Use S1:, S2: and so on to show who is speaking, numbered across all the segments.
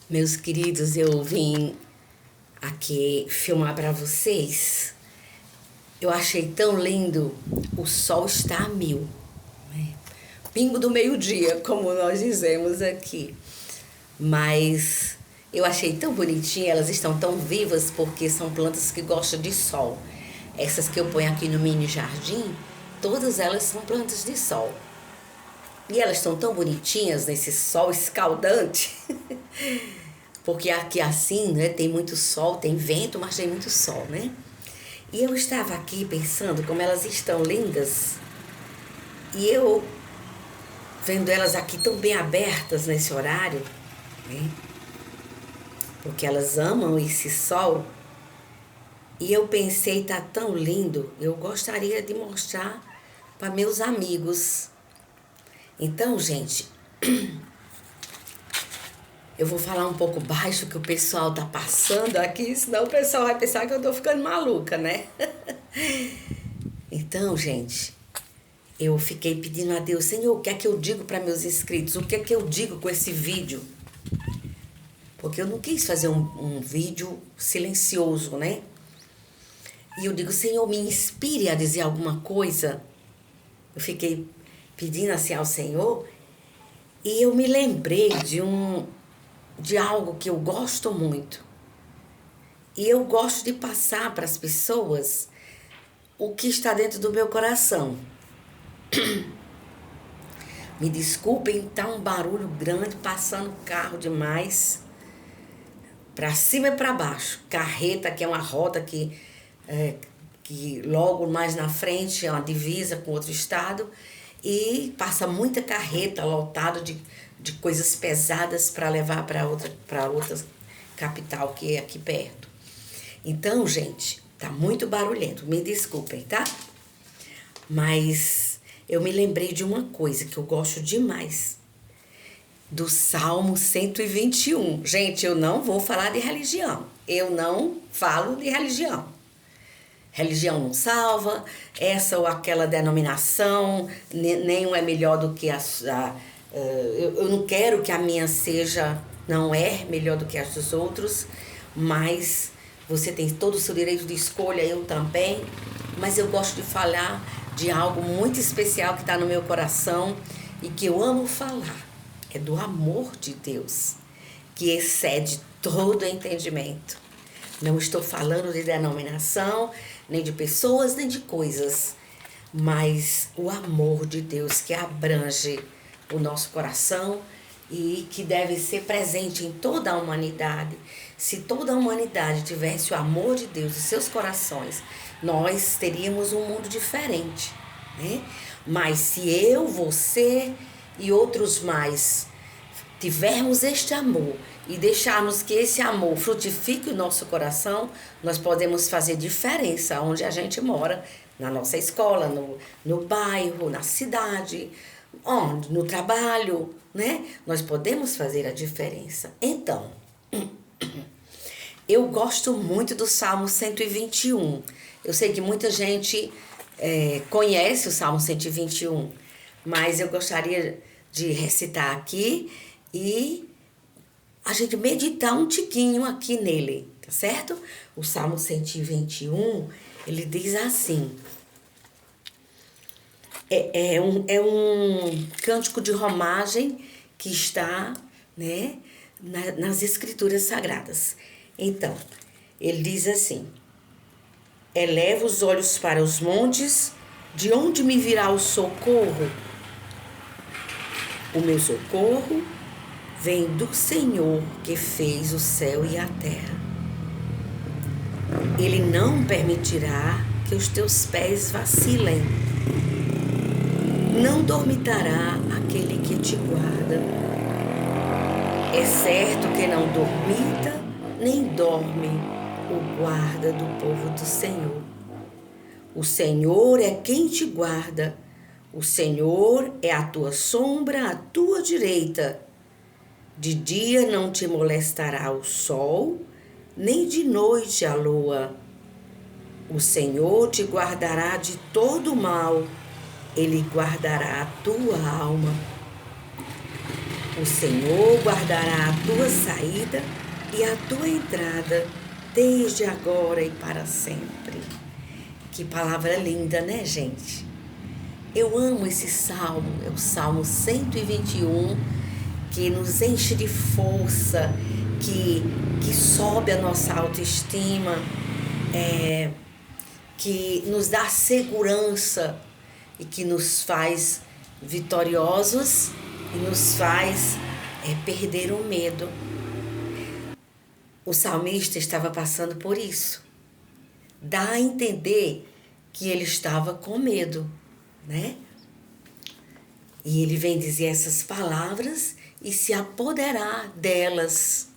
S1: Meus queridos, eu vim aqui filmar para vocês. Eu achei tão lindo. O sol está a mil, né? Pingo do meio-dia, como nós dizemos aqui. Mas eu achei tão bonitinha, elas estão tão vivas porque são plantas que gostam de sol. Essas que eu ponho aqui no mini jardim, todas elas são plantas de sol. E elas estão tão bonitinhas nesse sol escaldante. Porque aqui assim, né, tem muito sol, tem vento, mas tem muito sol, né? E eu estava aqui pensando como elas estão lindas. E eu vendo elas aqui tão bem abertas nesse horário, né? Porque elas amam esse sol. E eu pensei, tá tão lindo, eu gostaria de mostrar para meus amigos. Então, gente, eu vou falar um pouco baixo que o pessoal tá passando aqui, senão o pessoal vai pensar que eu tô ficando maluca, né? Então, gente, eu fiquei pedindo a Deus, Senhor, o que é que eu digo para meus inscritos? O que é que eu digo com esse vídeo? Porque eu não quis fazer um vídeo silencioso, né? E eu digo, Senhor, me inspire a dizer alguma coisa. Eu fiquei pedindo assim ao Senhor e eu me lembrei de algo que eu gosto muito. E eu gosto de passar para as pessoas o que está dentro do meu coração. Me desculpem, tá um barulho grande, passando carro demais, para cima e para baixo. Carreta, que é uma roda que logo mais na frente é uma divisa com outro estado, e passa muita carreta lotada de coisas pesadas para levar para outra capital que é aqui perto. Então, gente, tá muito barulhento, me desculpem, tá? Mas eu me lembrei de uma coisa que eu gosto demais, do Salmo 121. Gente, eu não vou falar de religião, eu não falo de religião. Religião não salva, essa ou aquela denominação, nenhum é melhor do que eu não quero que a minha seja, não é melhor do que as dos outros, mas você tem todo o seu direito de escolha, eu também. Mas eu gosto de falar de algo muito especial que está no meu coração e que eu amo falar. É do amor de Deus, que excede todo entendimento. Não estou falando de denominação, nem de pessoas, nem de coisas, mas o amor de Deus que abrange o nosso coração e que deve ser presente em toda a humanidade. Se toda a humanidade tivesse o amor de Deus em seus corações, nós teríamos um mundo diferente, né? Mas se eu, você e outros mais tivermos este amor e deixarmos que esse amor frutifique o nosso coração, nós podemos fazer diferença onde a gente mora, na nossa escola, no bairro, na cidade, onde, no trabalho, né? Nós podemos fazer a diferença. Então, eu gosto muito do Salmo 121. Eu sei que muita gente conhece o Salmo 121, mas eu gostaria de recitar aqui e a gente meditar um tiquinho aqui nele, tá certo? O Salmo 121, ele diz assim, é um cântico de romagem que está, né, nas Escrituras Sagradas. Então, ele diz assim, eleva os olhos para os montes, de onde me virá o socorro? O meu socorro vem do Senhor que fez o céu e a terra. Ele não permitirá que os teus pés vacilem. Não dormitará aquele que te guarda. É certo que não dormita, nem dorme o guarda do povo do Senhor. O Senhor é quem te guarda. O Senhor é a tua sombra à tua direita. De dia não te molestará o sol, nem de noite a lua. O Senhor te guardará de todo mal, Ele guardará a tua alma. O Senhor guardará a tua saída e a tua entrada, desde agora e para sempre. Que palavra linda, né, gente? Eu amo esse salmo, é o Salmo 121, que nos enche de força, que sobe a nossa autoestima, que nos dá segurança e que nos faz vitoriosos e nos faz perder o medo. O salmista estava passando por isso. Dá a entender que ele estava com medo, né? E ele vem dizer essas palavras e se apoderar delas.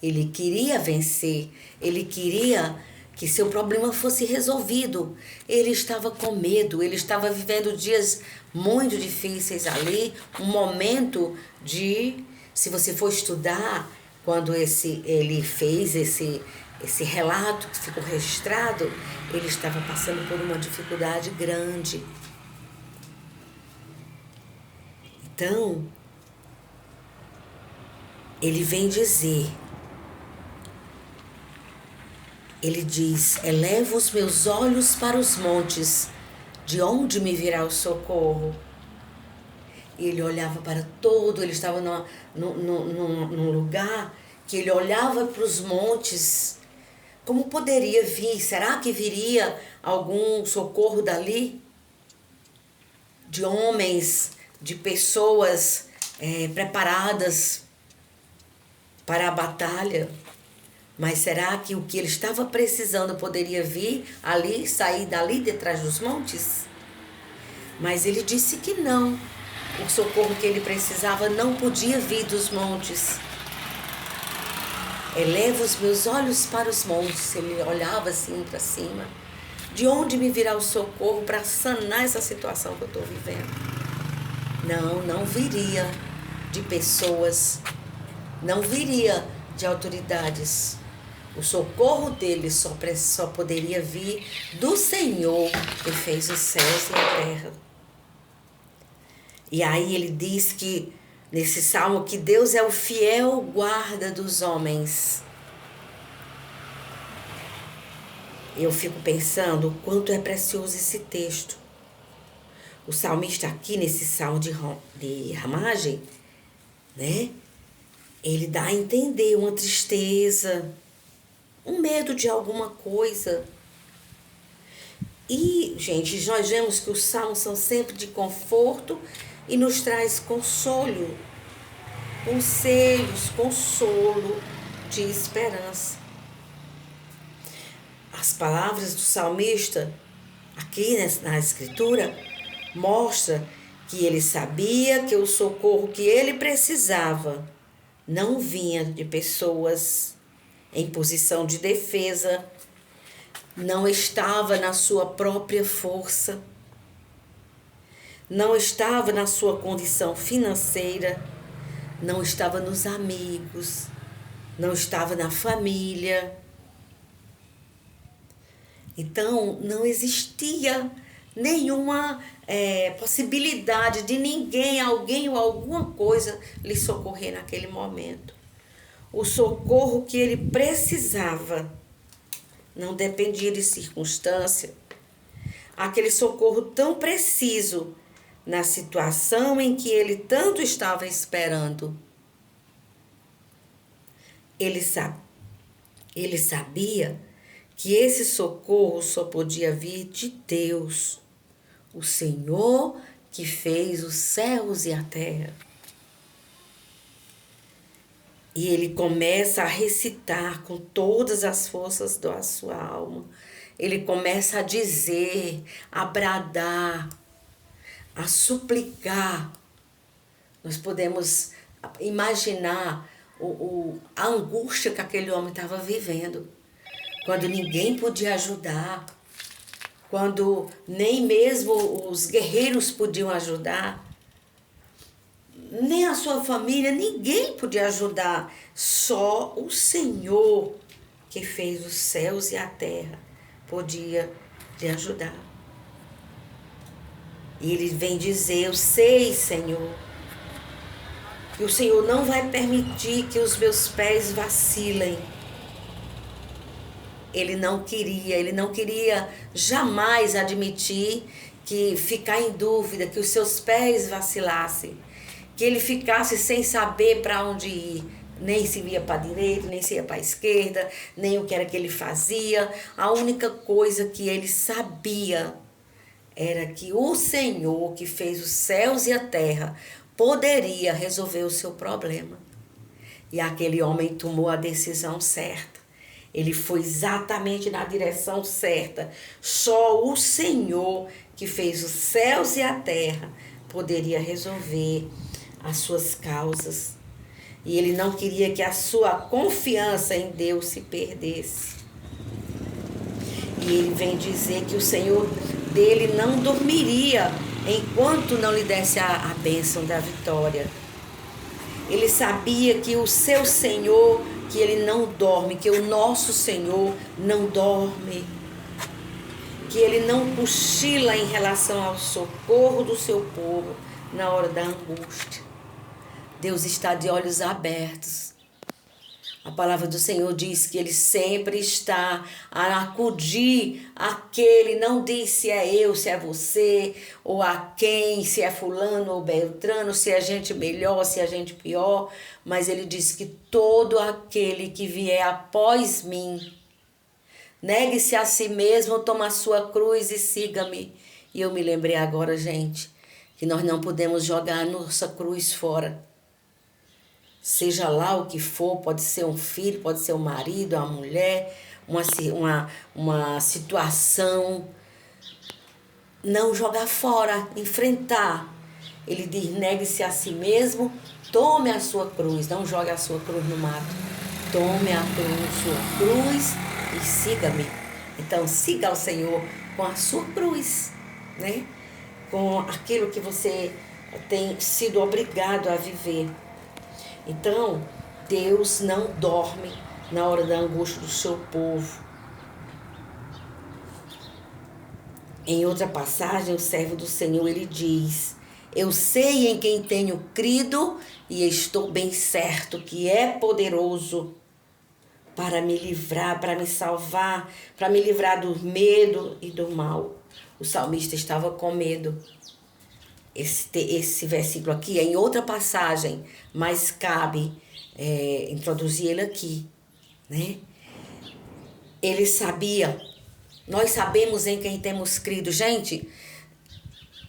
S1: Ele queria vencer, ele queria que seu problema fosse resolvido. Ele estava com medo, ele estava vivendo dias muito difíceis ali, um momento de, se você for estudar, quando ele fez esse relato que ficou registrado, ele estava passando por uma dificuldade grande. Então, ele vem dizer, ele diz, eleva os meus olhos para os montes, de onde me virá o socorro? E ele olhava para todo, ele estava num lugar que ele olhava para os montes. Como poderia vir? Será que viria algum socorro dali? De homens, de pessoas preparadas para a batalha? Mas será que o que ele estava precisando poderia vir ali, sair dali detrás dos montes? Mas ele disse que não. O socorro que ele precisava não podia vir dos montes. Eleva os meus olhos para os montes. Ele olhava assim para cima. De onde me virá o socorro para sanar essa situação que eu estou vivendo? Não viria de pessoas. Não viria de autoridades. O socorro dele só poderia vir do Senhor que fez os céus e a terra. E aí ele diz que, nesse salmo, que Deus é o fiel guarda dos homens. Eu fico pensando o quanto é precioso esse texto. O salmista aqui, nesse salmo de ramagem, né? Ele dá a entender uma tristeza, um medo de alguma coisa. E, gente, nós vemos que os salmos são sempre de conforto e nos traz consolo, conselhos, consolo de esperança. As palavras do salmista, aqui na escritura, mostra que ele sabia que o socorro que ele precisava não vinha de pessoas em posição de defesa, não estava na sua própria força, não estava na sua condição financeira, não estava nos amigos, não estava na família. Então, não existia nenhuma possibilidade de ninguém, alguém ou alguma coisa lhe socorrer naquele momento. O socorro que ele precisava não dependia de circunstância. Aquele socorro tão preciso na situação em que ele tanto estava esperando. Ele sabia que esse socorro só podia vir de Deus, o Senhor que fez os céus e a terra. E ele começa a recitar com todas as forças da sua alma. Ele começa a dizer, a bradar, a suplicar. Nós podemos imaginar a angústia que aquele homem estava vivendo. Quando ninguém podia ajudar. Quando nem mesmo os guerreiros podiam ajudar. Nem a sua família, ninguém podia ajudar. Só o Senhor que fez os céus e a terra podia lhe ajudar. E ele vem dizer, eu sei, Senhor, E o Senhor não vai permitir que os meus pés vacilem. Ele não queria jamais admitir que ficar em dúvida, que os seus pés vacilassem, que ele ficasse sem saber para onde ir, nem se ia para a direita, nem se ia para a esquerda, nem o que era que ele fazia. A única coisa que ele sabia era que o Senhor, que fez os céus e a terra, poderia resolver o seu problema. E aquele homem tomou a decisão certa. Ele foi exatamente na direção certa. Só o Senhor, que fez os céus e a terra, poderia resolver as suas causas. E ele não queria que a sua confiança em Deus se perdesse. E ele vem dizer que o Senhor dele não dormiria enquanto não lhe desse a bênção da vitória. Ele sabia que o seu Senhor, que ele não dorme, que o nosso Senhor não dorme, que ele não cochila em relação ao socorro do seu povo na hora da angústia. Deus está de olhos abertos. A palavra do Senhor diz que ele sempre está a acudir aquele, não diz se é eu, se é você, ou a quem, se é fulano ou beltrano, se é gente melhor, se é gente pior, mas ele diz que todo aquele que vier após mim, negue-se a si mesmo, toma a sua cruz e siga-me. E eu me lembrei agora, gente, que nós não podemos jogar a nossa cruz fora. Seja lá o que for, pode ser um filho, pode ser um marido, uma mulher, uma situação. Não jogar fora, enfrentar. Ele diz, negue-se a si mesmo, tome a sua cruz, não jogue a sua cruz no mato. Tome a sua cruz e siga-me. Então, siga o Senhor com a sua cruz, né? Com aquilo que você tem sido obrigado a viver. Então, Deus não dorme na hora da angústia do seu povo. Em outra passagem, o servo do Senhor, ele diz, eu sei em quem tenho crido e estou bem certo que é poderoso para me livrar, para me salvar, para me livrar do medo e do mal. O salmista estava com medo. Esse versículo aqui é em outra passagem, mas cabe introduzir ele aqui, né? Ele sabia, nós sabemos em quem temos crido. Gente,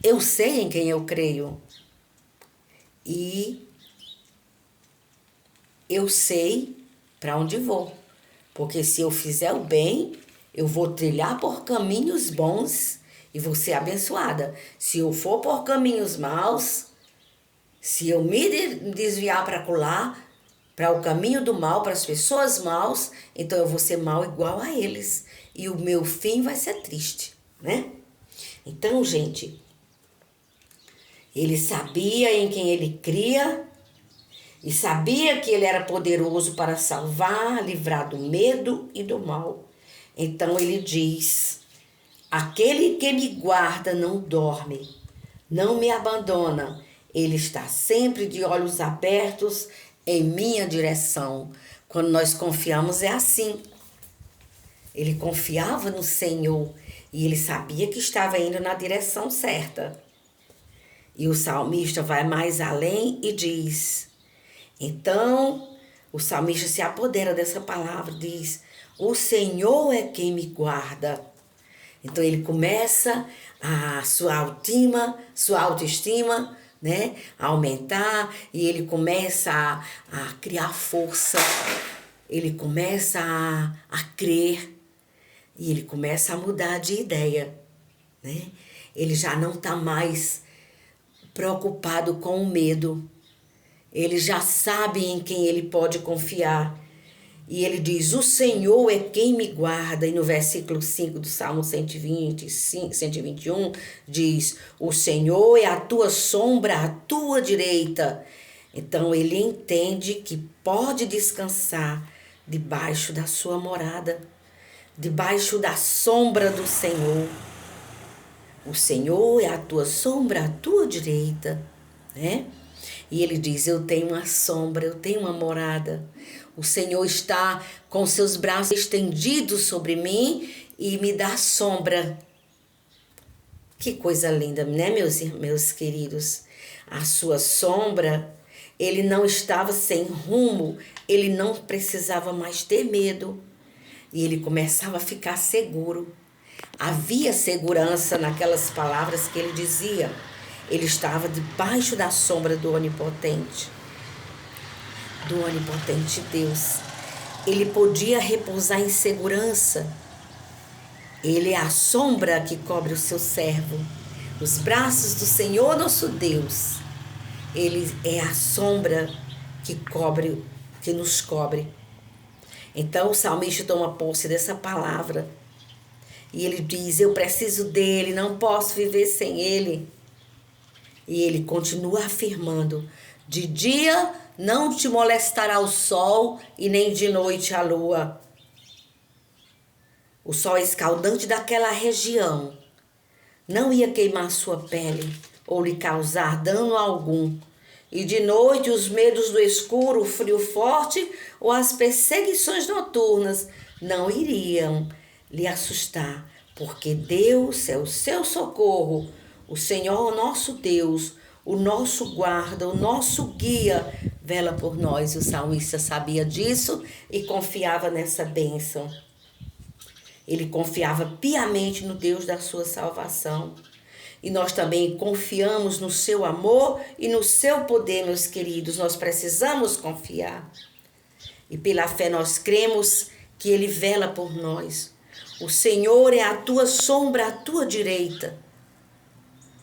S1: eu sei em quem eu creio. E eu sei para onde vou. Porque se eu fizer o bem, eu vou trilhar por caminhos bons e vou ser abençoada. Se eu for por caminhos maus, se eu me desviar para colar, para o caminho do mal, para as pessoas maus, então eu vou ser mal igual a eles. E o meu fim vai ser triste, né? Então, gente, ele sabia em quem ele cria e sabia que ele era poderoso para salvar, livrar do medo e do mal. Então ele diz, aquele que me guarda não dorme, não me abandona. Ele está sempre de olhos abertos em minha direção. Quando nós confiamos é assim. Ele confiava no Senhor e ele sabia que estava indo na direção certa. E o salmista vai mais além e diz, então o salmista se apodera dessa palavra, diz, o Senhor é quem me guarda. Então ele começa a sua autoestima, né, a aumentar, e ele começa a criar força, ele começa a crer, e ele começa a mudar de ideia, né? Ele já não está mais preocupado com o medo, ele já sabe em quem ele pode confiar. E ele diz, o Senhor é quem me guarda. E no versículo 5 do Salmo 121, diz, o Senhor é a tua sombra à tua direita. Então ele entende que pode descansar debaixo da sua morada, debaixo da sombra do Senhor. O Senhor é a tua sombra à tua direita, né? E ele diz: eu tenho uma sombra, eu tenho uma morada. O Senhor está com seus braços estendidos sobre mim e me dá sombra. Que coisa linda, né, meus queridos? A sua sombra, ele não estava sem rumo, ele não precisava mais ter medo. E ele começava a ficar seguro. Havia segurança naquelas palavras que ele dizia. Ele estava debaixo da sombra do Onipotente Deus. Ele podia repousar em segurança. Ele é a sombra que cobre o seu servo. Os braços do Senhor nosso Deus. Ele é a sombra que nos cobre. Então o salmista toma posse dessa palavra. E ele diz: eu preciso dele, não posso viver sem ele. E ele continua afirmando: de dia não te molestará o sol e nem de noite a lua. O sol escaldante daquela região não ia queimar sua pele ou lhe causar dano algum. E de noite os medos do escuro, o frio forte ou as perseguições noturnas não iriam lhe assustar, porque Deus é o seu socorro, o Senhor nosso Deus, o nosso guarda, o nosso guia, vela por nós. O salmista sabia disso e confiava nessa bênção. Ele confiava piamente no Deus da sua salvação. E nós também confiamos no seu amor e no seu poder, meus queridos. Nós precisamos confiar. E pela fé nós cremos que ele vela por nós. O Senhor é a tua sombra à tua direita.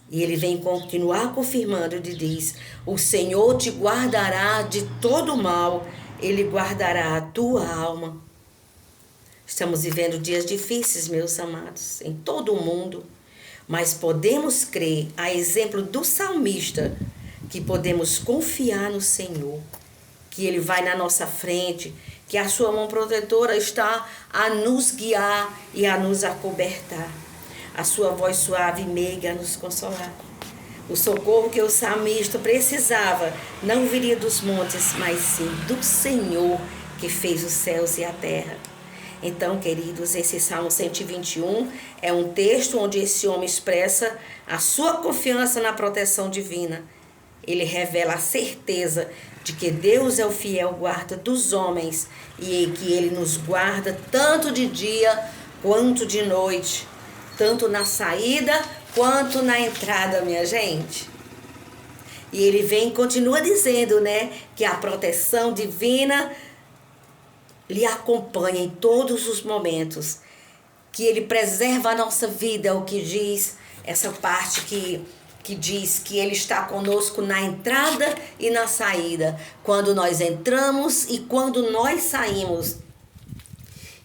S1: E ele vem continuar confirmando, ele diz: o Senhor te guardará de todo mal, ele guardará a tua alma. Estamos vivendo dias difíceis, meus amados, em todo o mundo, mas podemos crer, a exemplo do salmista, que podemos confiar no Senhor, que ele vai na nossa frente, que a sua mão protetora está a nos guiar e a nos acobertar. A sua voz suave e meiga a nos consolar. O socorro que o salmista precisava não viria dos montes, mas sim do Senhor que fez os céus e a terra. Então, queridos, esse Salmo 121 é um texto onde esse homem expressa a sua confiança na proteção divina. Ele revela a certeza de que Deus é o fiel guarda dos homens e que ele nos guarda tanto de dia quanto de noite, tanto na saída quanto na entrada, minha gente. E ele continua dizendo, né, que a proteção divina lhe acompanha em todos os momentos, que ele preserva a nossa vida, é o que diz essa parte que diz que ele está conosco na entrada e na saída, quando nós entramos e quando nós saímos.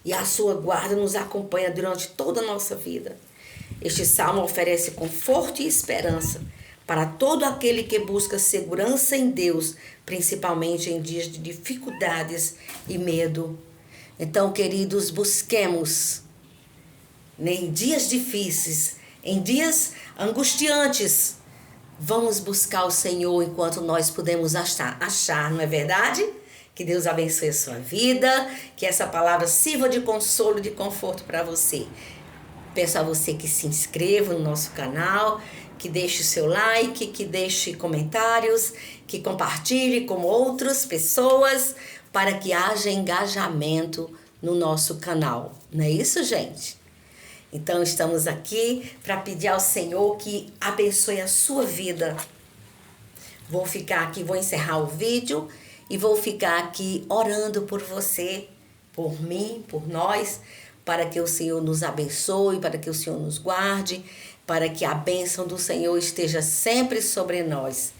S1: E a sua guarda nos acompanha durante toda a nossa vida. Este salmo oferece conforto e esperança para todo aquele que busca segurança em Deus, principalmente em dias de dificuldades e medo. Então, queridos, busquemos, em dias difíceis, em dias angustiantes, vamos buscar o Senhor enquanto nós podemos achar, não é verdade? Que Deus abençoe a sua vida, que essa palavra sirva de consolo e de conforto para você. Peço a você que se inscreva no nosso canal, que deixe o seu like, que deixe comentários, que compartilhe com outras pessoas para que haja engajamento no nosso canal. Não é isso, gente? Então, estamos aqui para pedir ao Senhor que abençoe a sua vida. Vou ficar aqui, vou encerrar o vídeo e vou ficar aqui orando por você, por mim, por nós, para que o Senhor nos abençoe, para que o Senhor nos guarde, para que a bênção do Senhor esteja sempre sobre nós.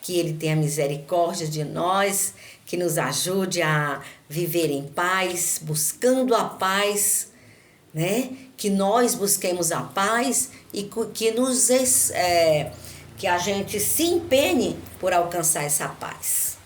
S1: Que Ele tenha misericórdia de nós, que nos ajude a viver em paz, buscando a paz, né? Que nós busquemos a paz e que a gente se empenhe por alcançar essa paz.